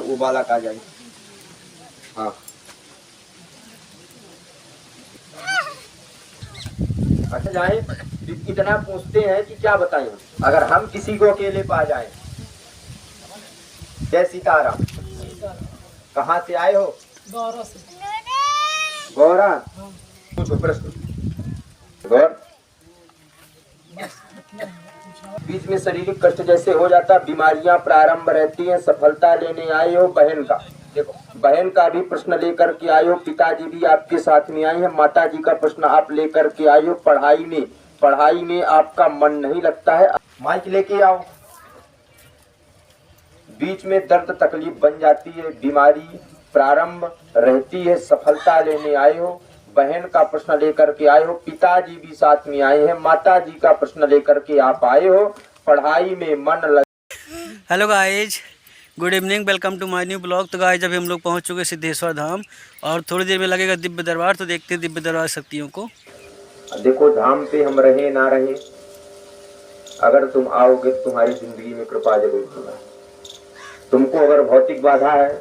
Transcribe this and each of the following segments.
वो बालक आ जाए। हाँ अच्छा जाए। इतना पूछते हैं कि क्या बताएं, अगर हम किसी को अकेले पा जाएं। जय सीताराम। कहाँ से आए हो? गौरव से। गौरा पूछो प्रश्न। गौर बीच में शारीरिक कष्ट जैसे हो जाता, बीमारियां प्रारंभ रहती हैं, सफलता लेने आए हो बहन का। देखो बहन का भी प्रश्न लेकर के आए हो, पिताजी भी आपके साथ में आए हैं, माता जी का प्रश्न आप लेकर के आए हो। पढ़ाई में आपका मन नहीं लगता है, माइक लेके आओ। बीच में दर्द तकलीफ बन जाती है, बीमारी प्रारंभ रहती है, सफलता लेने आए हो, बहन का प्रश्न लेकर के आए हो, पिताजी भी साथ में आए हैं, माता जी का प्रश्न लेकर के आप आए हो, पढ़ाई में मन लग। Hello guys, good evening, welcome to my new blog. तो गाइज अभी हम लोग पहुंच चुके सिद्धेश्वर धाम और थोड़ी देर में लगेगा दिव्य दरबार। तो देखते हैं दिव्य दरबार शक्तियों को। देखो धाम पे हम रहे ना रहे, अगर तुम आओगे तुम्हारी जिंदगी में कृपा जरूर होगा। तुमको अगर भौतिक बाधा है,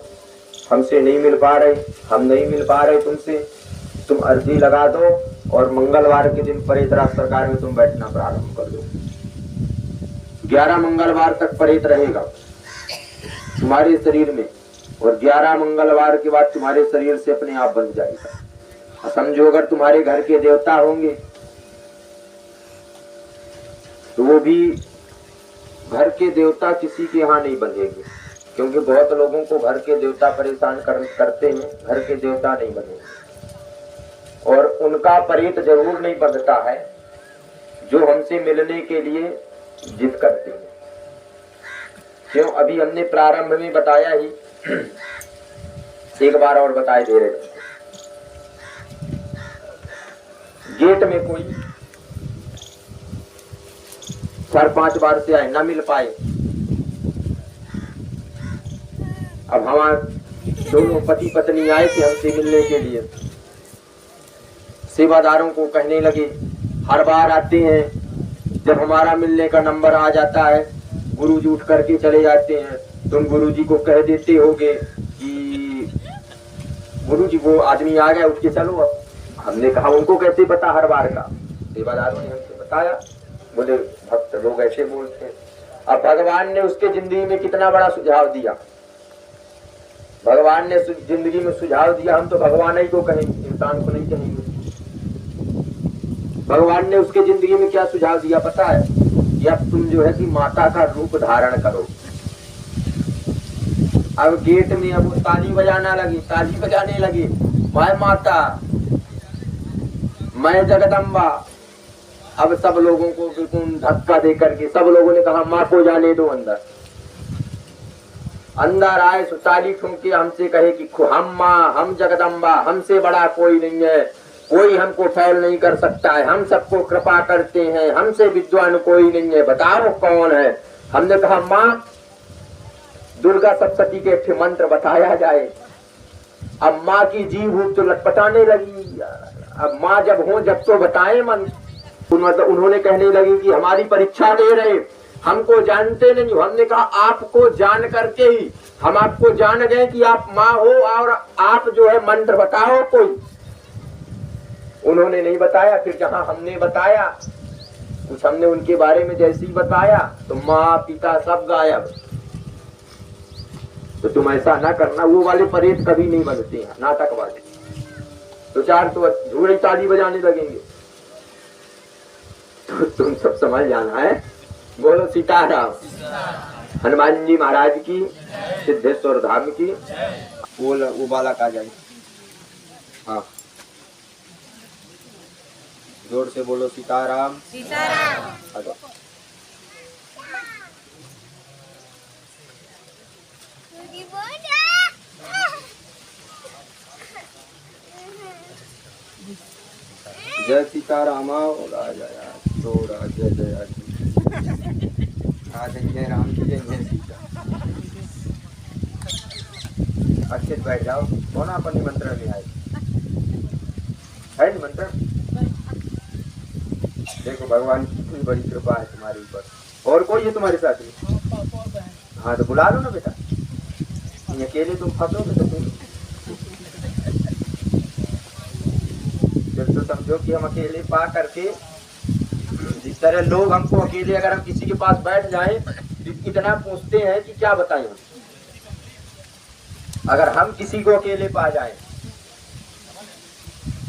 हमसे नहीं मिल पा रहे, हम नहीं मिल पा रहे तुमसे, तुम अर्जी लगा दो और मंगलवार के दिन परेत राज सरकार में तुम बैठना प्रारंभ कर दो। 11 मंगलवार तक परेत रहेगा तुम्हारे शरीर में और 11 मंगलवार के बाद तुम्हारे शरीर से अपने आप बंध जाएगा। समझो अगर तुम्हारे घर के देवता होंगे तो वो भी घर के देवता किसी के यहाँ नहीं बंधेंगे, क्योंकि बहुत लोगों को घर के देवता परेशान करते हैं, घर के देवता नहीं बनेंगे। और उनका परेत जरूर नहीं बंधता है जो हमसे मिलने के लिए जिद करते हैं। क्यों? अभी हमने प्रारंभ में बताया ही, एक बार और बताए दे रहे हैं। गेट में कोई 4-5 बार से आए, ना मिल पाए। अब हमारे दोनों पति पत्नी आए थे हमसे मिलने के लिए, सेवादारों को कहने लगे, हर बार आते हैं, जब हमारा मिलने का नंबर आ जाता है गुरुजी उठ करके चले जाते हैं। तुम गुरुजी को कह देते होगे कि गुरुजी वो आदमी आ गया, उठ के चलो। अब हमने कहा उनको कैसे पता हर बार का? सेवादारों ने हमसे बताया, बोले भक्त लोग ऐसे बोलते हैं। अब भगवान ने उसके जिंदगी में कितना बड़ा सुझाव दिया, भगवान ने जिंदगी में सुझाव दिया। हम तो भगवान ही को कहेंगे, इंसान को नहीं कहेंगे। भगवान ने उसके जिंदगी में क्या सुझाव दिया पता है? कि अब तुम जो है कि माता का रूप धारण करो। अब गेट में अब वो ताली बजाने लगी, मैं माता, मैं जगदम्बा। अब सब लोगों को बिल्कुल धक्का दे करके सब लोगों ने कहा माँ को जाने दो अंदर। अंदर आए, ताली ठुमके हमसे कहे कि हम माँ, हम जगदम्बा, हमसे बड़ा कोई नहीं है, कोई हमको फैल नहीं कर सकता है, हम सबको कृपा करते हैं, हमसे विद्वान कोई नहीं है, बताओ कौन है? हमने कहा माँ दुर्गा सप्तती के मंत्र बताया जाए। अब माँ की जीभ तो लटपटाने लगी। अब माँ जब हो जब तो बताए मन। उन्होंने कहने लगी कि हमारी परीक्षा ले रहे, हमको जानते नहीं। हमने कहा आपको जान करके ही हम आपको जान गए कि आप माँ हो, और आप जो है मंत्र बताओ कोई। उन्होंने नहीं बताया। फिर जहां हमने बताया कुछ, हमने उनके बारे में जैसे ही बताया तो माँ पिता सब गायब। तो तुम ऐसा ना करना, वो वाले परेत कभी नहीं बनते हैं, नाटक वाले। तो 4 तो धूड़ी ताली बजाने लगेंगे। तो तुम सब समझ जाना है। बोलो सीताराम। हनुमान जी महाराज की, सिद्धेश्वर धाम की। वो बालक आ जाए। हाँ जोर से बोलो सीताराम। सीताराम। जय सीताराम। जय जय जय राम जी, जय सीता। अच्छे बैठ जाओ। कौन अपन निमंत्रण में आए है? निमंत्रण देखो, भगवान की कितनी बड़ी कृपा है तुम्हारे ऊपर। और कोई है तुम्हारे साथ में? हाँ तो बुला लो ना बेटा। ये अकेले तुम फंसोगे तो फिर तो समझो कि हम अकेले पा करके, जिस तरह लोग हमको अकेले अगर हम किसी के पास बैठ जाएं तो इतना पूछते हैं कि क्या बताएं हम। अगर हम किसी को अकेले पा जाएं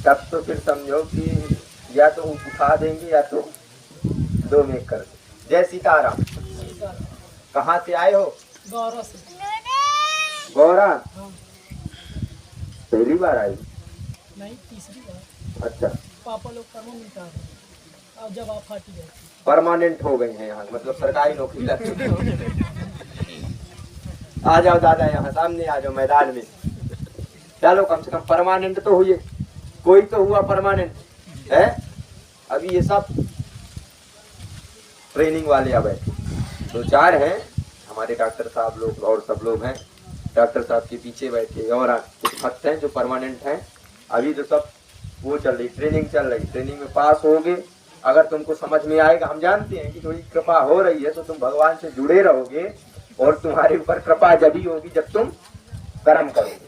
तब तो फिर समझो कि या तो उठा देंगे या तो दो में कर देंगे। जय सीताराम। कहाँ से आए हो? गौरा से। गौरा, पहली बार आई? नहीं, तीसरी बार। अच्छा, पापा लोग परमानेंट आ गए, अब जब आप हट गए परमानेंट हो गई हैं यहाँ, मतलब सरकारी नौकरी लग चुकी है। आ जाओ दादा, यहाँ सामने आ जाओ मैदान में। चलो कम से कम परमानेंट तो हुए, कोई तो हुआ परमानेंट है। अभी ये सब ट्रेनिंग वाले आ बैठे, 2-4 हैं हमारे डॉक्टर साहब लोग और सब लोग हैं डॉक्टर साहब के पीछे बैठे, और कुछ भक्त हैं जो परमानेंट हैं। अभी तो सब वो चल रही, ट्रेनिंग चल रही। ट्रेनिंग में पास होगे, अगर तुमको समझ में आएगा, हम जानते हैं कि थोड़ी कृपा हो रही है तो तुम भगवान से जुड़े रहोगे, और तुम्हारे ऊपर कृपा जब ही होगी जब तुम कर्म करोगे।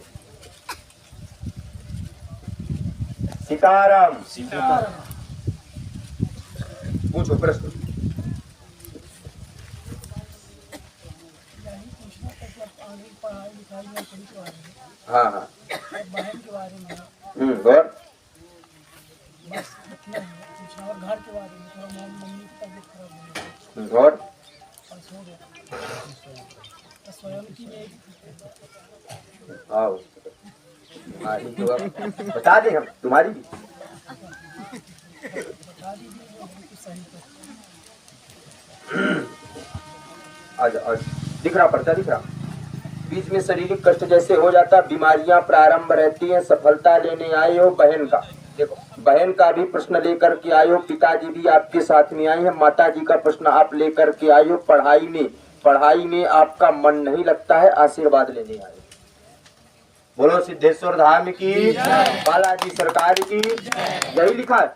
सीताराम। पूछो प्रश्न। पढ़ाई लिखाई में थोड़ी के बारे में, हाँ हाँ, और बहन के बारे में, और बस इतना है पूछना। और घर के बारे में थोड़ा मम्मी की तबीयत खराब हो गई, और बस हो गया। और स्वयं की एक आओ, तुम्हारी तो अब बता दें हम, तुम्हारी भी बता दीजिए जो कुछ सही कर। आज दिख रहा, पर्चा दिख रहा। बीच में शारीरिक कष्ट जैसे हो जाता, बीमारियां प्रारंभ रहती हैं, सफलता लेने आए हो बहन का। देखो, बहन का भी प्रश्न लेकर के आए हो, पिताजी भी आपके साथ में आए हैं, माता जी का प्रश्न आप लेकर के आए हो। पढ़ाई में आपका मन नहीं लगता है, आशीर्वाद लेने आए हो। बोलो सिद्धेश्वर धाम की, बालाजी सरकार की। यही लिखा है,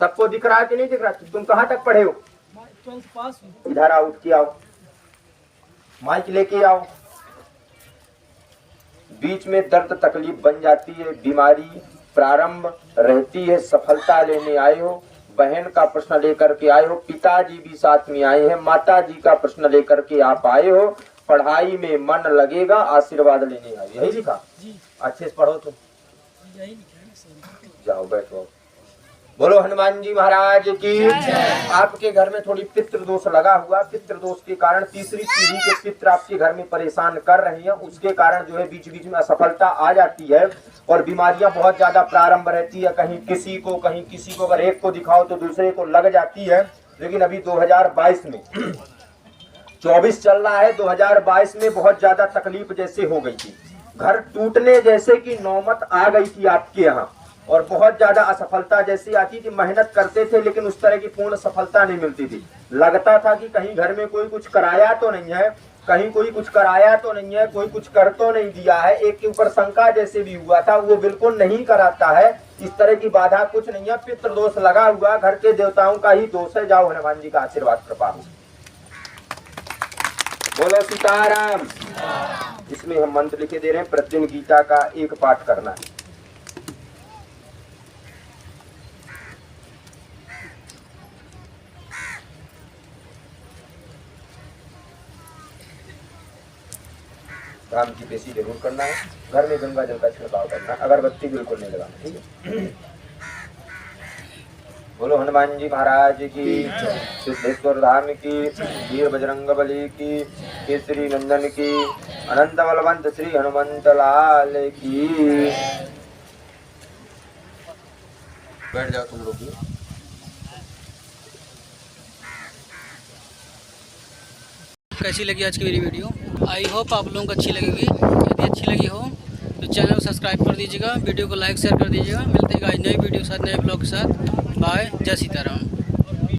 सबको दिख रहा है कि नहीं दिख रहा? तुम कहाँ तक पढ़े हो? 12th पास हुई। इधर आओ, उठ के आओ, माइक लेके आओ। बीच में दर्द तकलीफ बन जाती है, बीमारी प्रारंभ रहती है, सफलता लेने आए हो, बहन का प्रश्न लेकर के आए हो, पिताजी भी साथ में आए हैं, माता जी का प्रश्न लेकर के आप आए हो, पढ़ाई में मन लगेगा, आशीर्वाद लेने आए। यही लिखा? अच्छे से पढ़ो तुम। यही लिखा है ना सर। जाओ बैठो। बोलो हनुमान जी महाराज की। आपके घर में थोड़ी पितृ दोष लगा हुआ, पितृ दोष के कारण तीसरी पीढ़ी के पितृ आपके घर में परेशान कर रहे हैं, उसके कारण जो है बीच बीच में असफलता आ जाती है और बीमारियां बहुत ज्यादा प्रारंभ रहती है। कहीं किसी को अगर एक को दिखाओ तो दूसरे को लग जाती है। लेकिन अभी 2022 में 24 चल रहा है, 2022 में बहुत ज्यादा तकलीफ जैसे हो गई थी, घर टूटने जैसे की नौबत आ गई थी आपके यहाँ, और बहुत ज्यादा असफलता जैसी आती थी। मेहनत करते थे लेकिन उस तरह की पूर्ण सफलता नहीं मिलती थी। लगता था कि कहीं घर में कोई कुछ कराया तो नहीं है, कहीं कोई कुछ कराया तो नहीं है, कोई कुछ कर तो नहीं दिया है। एक के ऊपर शंका जैसे भी हुआ था, वो बिल्कुल नहीं कराता है। इस तरह की बाधा कुछ नहीं है, पितृ दोष लगा हुआ, घर के देवताओं का ही दोष है। जाओ हनुमान जी का आशीर्वाद कृपा हो। बोलो सीताराम। इसमें हम मंत्र लिखे दे रहे हैं, प्रतिदिन गीता का एक पाठ करना है। राम की पेशी जरूर करना है, घर में गंगा जल का छिड़काव करना, अगरबत्ती बिल्कुल नहीं लगाना, ठीक है। बोलो हनुमान जी महाराज की, सिद्धेश्वर धाम की, वीर बजरंग बली की, केसरी नंदन की, अनंत बलवंत श्री हनुमंत लाल की। बैठ जाओ तुम लोग भी। कैसी लगी आज की मेरी वीडियो? आई होप आप लोगों को अच्छी लगेगी। यदि अच्छी लगी हो तो चैनल को सब्सक्राइब कर दीजिएगा, वीडियो को लाइक शेयर कर दीजिएगा। मिलते हैं आज नई वीडियो के साथ, नए ब्लॉग के साथ। बाय, जय सीताराम।